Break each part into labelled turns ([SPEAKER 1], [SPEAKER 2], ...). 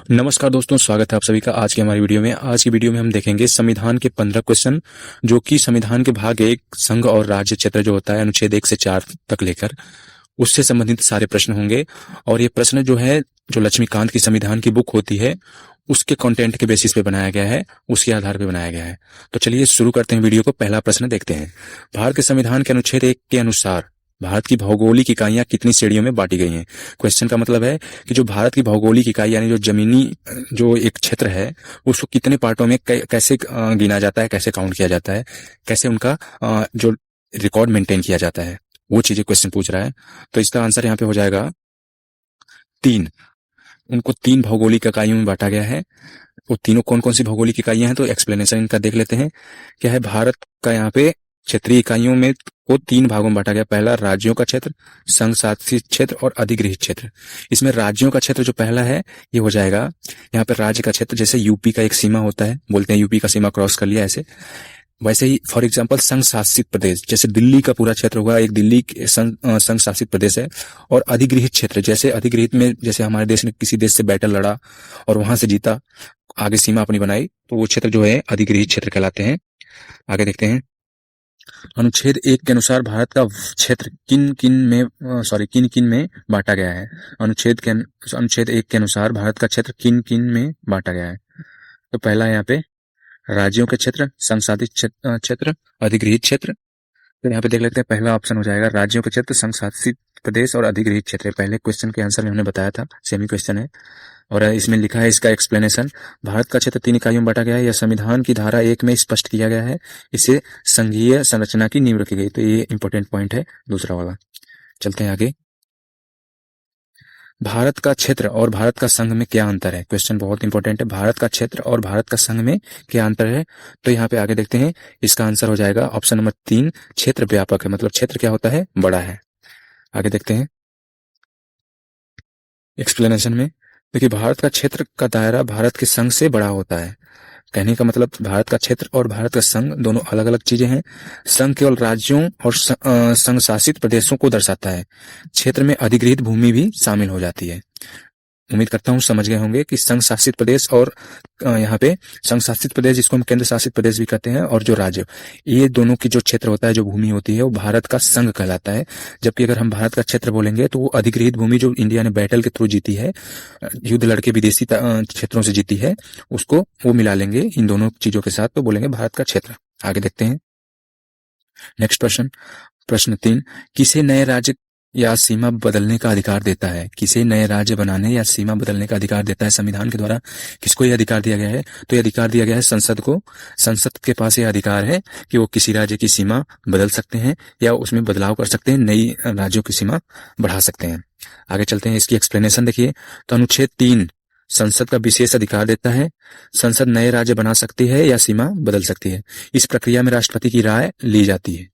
[SPEAKER 1] नमस्कार दोस्तों, स्वागत है आप सभी का आज की हमारी वीडियो में। आज की वीडियो में हम देखेंगे संविधान के 15 क्वेश्चन, जो कि संविधान के भाग 1 संघ और राज्य क्षेत्र जो होता है अनुच्छेद 1 से 4 तक लेकर उससे संबंधित सारे प्रश्न होंगे। और ये प्रश्न जो है, जो लक्ष्मीकांत की संविधान की बुक होती है उसके कंटेंट के बेसिस पे बनाया गया है, उसके आधार पे बनाया गया है। तो चलिए शुरू करते हैं वीडियो को। पहला प्रश्न देखते हैं। भारत के संविधान के अनुच्छेद 1 के अनुसार भारत की भौगोलिक इकाइयां कितनी श्रेणियों में बांटी गई हैं। क्वेश्चन का मतलब है कि जो भारत की भौगोलिक इकाई यानी जो जमीनी जो एक क्षेत्र है उसको कितने पार्टों में कैसे गिना जाता है, कैसे काउंट किया जाता है, कैसे उनका जो रिकॉर्ड मेंटेन किया जाता है, वो चीजें क्वेश्चन पूछ रहा है। तो इसका आंसर यहाँ पे हो जाएगा 3। उनको 3 भौगोलिक इकाइयों में बांटा गया है। वो तीनों कौन कौन सी भौगोलिक इकाइयां हैं, तो एक्सप्लेनेशन इनका देख लेते हैं। क्या है, भारत का यहाँ पे क्षेत्रीय इकाइयों में को 3 भागों में बांटा गया। पहला राज्यों का क्षेत्र, संघ शासित क्षेत्र और अधिगृहित क्षेत्र। इसमें राज्यों का क्षेत्र जो पहला है ये हो जाएगा, यहाँ पे राज्य का क्षेत्र जैसे यूपी का एक सीमा होता है, बोलते हैं यूपी का सीमा क्रॉस कर लिया, ऐसे वैसे ही फॉर एग्जांपल संघ शासित प्रदेश जैसे दिल्ली का पूरा क्षेत्र हुआ एक दिल्ली संघ शासित प्रदेश है। और अधिगृहित क्षेत्र जैसे अधिगृहित में जैसे हमारे देश ने किसी देश से बैटल लड़ा और वहां से जीता, आगे सीमा अपनी बनाई, तो वो क्षेत्र जो है अधिगृहित क्षेत्र कहलाते हैं। आगे देखते हैं। अनुच्छेद 1 के अनुसार भारत का क्षेत्र किन किन में बांटा गया है। अनुच्छेद 1 के अनुसार भारत का क्षेत्र किन किन में बांटा गया है। तो पहला यहाँ पे राज्यों के क्षेत्र, संसाधित क्षेत्र, अधिगृहित क्षेत्र। तो यहाँ पे देख लेते हैं, पहला ऑप्शन हो जाएगा राज्यों के क्षेत्र, संशासित प्रदेश और अधिगृहित क्षेत्र। पहले क्वेश्चन के आंसर में हमने बताया था, सेमी क्वेश्चन है। और इसमें लिखा है इसका एक्सप्लेनेशन, भारत का क्षेत्र 3 इकाइयों में बांटा गया है। यह संविधान की धारा 1 में स्पष्ट किया गया है। इससे संघीय संरचना की नींव रखी गई। तो ये इंपॉर्टेंट पॉइंट है दूसरा वाला। चलते हैं आगे। भारत का क्षेत्र और भारत का संघ में क्या अंतर है। क्वेश्चन बहुत इंपॉर्टेंट है। भारत का क्षेत्र और भारत का संघ में क्या अंतर है। तो यहाँ पे आगे देखते हैं, इसका आंसर हो जाएगा ऑप्शन नंबर 3, क्षेत्र व्यापक है। मतलब क्षेत्र क्या होता है, बड़ा है। आगे देखते हैं एक्सप्लेनेशन में। देखिए, भारत का क्षेत्र का दायरा भारत के संघ से बड़ा होता है। कहने का मतलब भारत का क्षेत्र और भारत का संघ दोनों अलग अलग चीजें हैं। संघ केवल राज्यों और संघ शासित प्रदेशों को दर्शाता है। क्षेत्र में अधिगृहित भूमि भी शामिल हो जाती है। उम्मीद करता हूँ समझ गए होंगे कि संघ शासित प्रदेश और यहाँ पे संघ शासित प्रदेश जिसको हम केंद्र शासित प्रदेश भी कहते हैं, और जो राज्य, ये दोनों की जो क्षेत्र होता है, जो भूमि होती है, वो भारत का संघ कहलाता है। जबकि अगर हम भारत का क्षेत्र बोलेंगे तो वो अधिगृहित भूमि जो इंडिया ने बैटल के थ्रू जीती है, युद्ध लड़के विदेशी क्षेत्रों से जीती है, उसको वो मिला लेंगे इन दोनों चीजों के साथ, तो बोलेंगे भारत का क्षेत्र। आगे देखते हैं नेक्स्ट प्रश्न। प्रश्न 3, किसे नए राज्य या सीमा बदलने का अधिकार देता है। किसे नए राज्य बनाने या सीमा बदलने का अधिकार देता है संविधान के द्वारा। किसको यह अधिकार दिया गया है, तो यह अधिकार दिया गया है संसद को। संसद के पास यह अधिकार है कि वो किसी राज्य की सीमा बदल सकते हैं या उसमें बदलाव कर सकते हैं, नई राज्यों की सीमा बढ़ा सकते हैं। आगे चलते हैं, इसकी एक्सप्लेनेशन देखिए। तो अनुच्छेद 3 संसद का विशेष अधिकार देता है। संसद नए राज्य बना सकती है या सीमा बदल सकती है। इस प्रक्रिया में राष्ट्रपति की राय ली जाती है।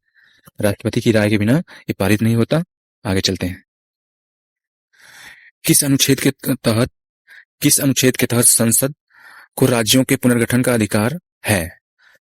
[SPEAKER 1] राष्ट्रपति की राय के बिना ये पारित नहीं होता। आगे चलते हैं। किस अनुच्छेद के तहत संसद को राज्यों के पुनर्गठन का अधिकार है।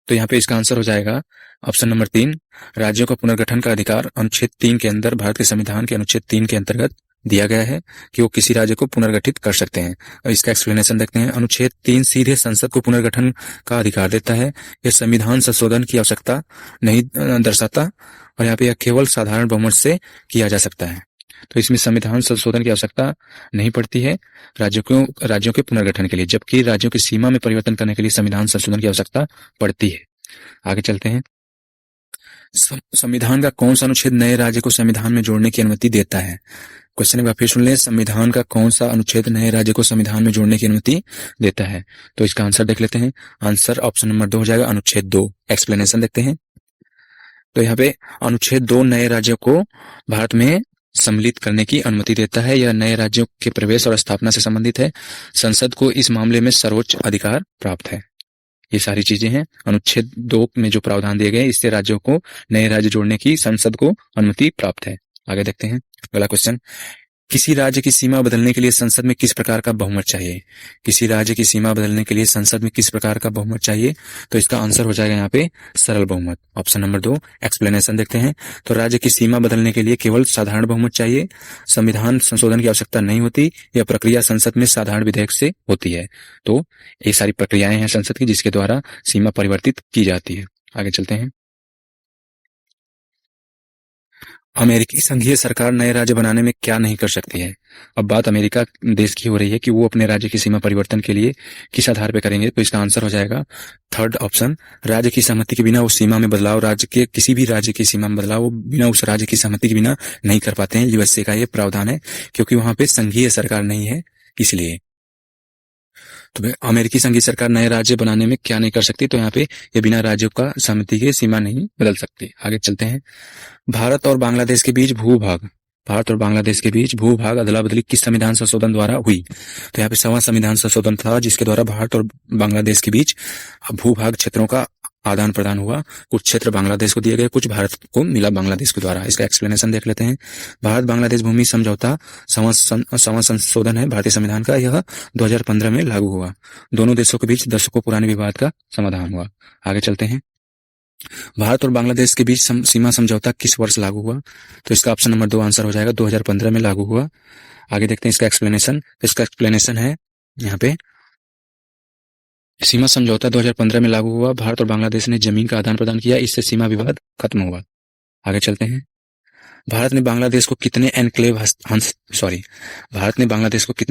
[SPEAKER 1] तो यहाँ पे इसका आंसर हो जाएगा ऑप्शन नंबर 3, राज्यों का पुनर्गठन का अधिकार अनुच्छेद 3 के अंदर, भारत के संविधान के अनुच्छेद 3 के अंतर्गत दिया गया है कि वो किसी राज्य को पुनर्गठित कर सकते हैं। और इसका एक्सप्लेनेशन देखते हैं। अनुच्छेद 3 सीधे संसद को पुनर्गठन का अधिकार देता है। यह संविधान संशोधन की आवश्यकता नहीं दर्शाता, और यहाँ पे यह केवल साधारण बहुमत से किया जा सकता है। तो इसमें संविधान संशोधन की आवश्यकता नहीं पड़ती है राज्यों के पुनर्गठन के लिए, जबकि राज्यों की सीमा में परिवर्तन करने के लिए संविधान संशोधन की आवश्यकता पड़ती है। आगे चलते हैं। संविधान का कौन सा अनुच्छेद नए राज्य को संविधान में जोड़ने की अनुमति देता है। क्वेश्चन एक बार फिर सुन लें, संविधान का कौन सा अनुच्छेद नए राज्य को संविधान में जोड़ने की अनुमति देता है। तो इसका आंसर देख लेते हैं। आंसर ऑप्शन नंबर 2 हो जाएगा, अनुच्छेद 2। एक्सप्लेनेशन देखते हैं। तो यहाँ पे अनुच्छेद 2 नए राज्यों को भारत में सम्मिलित करने की अनुमति देता है। यह नए राज्यों के प्रवेश और स्थापना से संबंधित है। संसद को इस मामले में सर्वोच्च अधिकार प्राप्त है। ये सारी चीजें हैं अनुच्छेद 2 में जो प्रावधान दिए गए, इससे राज्यों को नए राज्य जोड़ने की संसद को अनुमति प्राप्त है। आगे देखते हैं अगला क्वेश्चन। किसी राज्य की सीमा बदलने के लिए संसद में किस प्रकार का बहुमत चाहिए? किसी राज्य की सीमा बदलने के लिए संसद में किस प्रकार का बहुमत चाहिए? तो इसका आंसर हो जाएगा यहाँ पे सरल बहुमत। Option number 2। एक्सप्लेनेशन देखते हैं। तो राज्य की सीमा बदलने के लिए केवल साधारण बहुमत चाहिए, संविधान संशोधन की आवश्यकता नहीं होती, यह प्रक्रिया संसद में साधारण विधेयक से होती है। तो ये सारी प्रक्रियाएं हैं संसद की जिसके द्वारा सीमा परिवर्तित की जाती है। आगे चलते हैं। अमेरिकी संघीय सरकार नए राज्य बनाने में क्या नहीं कर सकती है? अब बात अमेरिका देश की हो रही है कि वो अपने राज्य की सीमा परिवर्तन के लिए किस आधार पर करेंगे। तो इसका आंसर हो जाएगा थर्ड ऑप्शन, राज्य की सहमति के बिना उस सीमा में बदलाव, राज्य के किसी भी राज्य की सीमा में बदलाव वो बिना उस राज्य की सहमति के बिना नहीं कर पाते हैं। यूएसए का ये प्रावधान है क्योंकि वहां पे संघीय सरकार नहीं है इसलिए। तो अमेरिकी संघीय सरकार नए राज्य बनाने में क्या नहीं कर सकती? तो यहाँ पे ये बिना राज्यों का सहमति के सीमा नहीं बदल सकती। आगे चलते हैं। भारत और बांग्लादेश के बीच भूभाग अदला बदली किस संविधान संशोधन द्वारा हुई? तो यहाँ पे 7वां संविधान संशोधन था जिसके द्वारा भारत और बांग्लादेश के बीच भूभाग क्षेत्रों का आदान प्रदान हुआ। कुछ क्षेत्र बांग्लादेश को दिए गए, कुछ भारत को मिला बांग्लादेश के द्वारा। इसका एक्सप्लेनेशन देख लेते हैं। भारत बांग्लादेश भूमि समझौता 7वां संशोधन है भारतीय संविधान का। यह 2015 में लागू हुआ। दोनों देशों के बीच दशकों पुराने विवाद का समाधान हुआ। आगे चलते हैं। भारत और बांग्लादेश के बीच सीमा समझौता किस वर्ष लागू हुआ? तो इसका ऑप्शन नंबर 2 आंसर हो जाएगा 2015 में लागू हुआ। आगे देखते हैं इसका एक्सप्लेनेशन। इसका एक्सप्लेनेशन है यहाँ पे, सीमा समझौता 2015 में लागू हुआ। भारत और बांग्लादेश ने जमीन का आदान प्रदान किया, इससे सीमा विवाद खत्म हुआ। आगे चलते हैं। भारत ने बांग्लादेश को कितने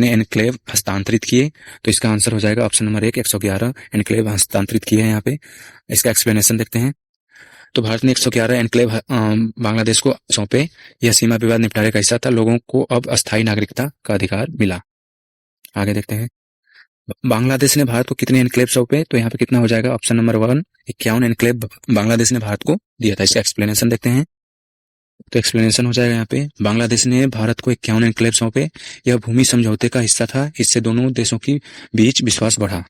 [SPEAKER 1] एनक्लेव हस्तांतरित किए? तो इसका आंसर हो जाएगा ऑप्शन नंबर 1, 111 एनक्लेव हस्तांतरित किए हैं यहाँ पे। इसका एक्सप्लेनेशन देखते हैं। तो भारत ने 111 एनक्लेव बांग्लादेश को सौंपे। यह सीमा विवाद निपटारे का हिस्सा था। लोगों को अब अस्थायी नागरिकता का अधिकार मिला। आगे देखते हैं। बांग्लादेश ने भारत को कितने एनक्लेव सौंपे? तो यहाँ पे कितना हो जाएगा? ऑप्शन नंबर 1, 51 एनक्लेव बांग्लादेश ने भारत को दिया था। इसका एक्सप्लेनेशन देखते हैं। तो एक्सप्लेनेशन हो जाएगा यहाँ पे, बांग्लादेश ने भारत को 51 एनक्लेव सौंपे। यह भूमि समझौते का हिस्सा था। इससे दोनों देशों के बीच विश्वास बढ़ा।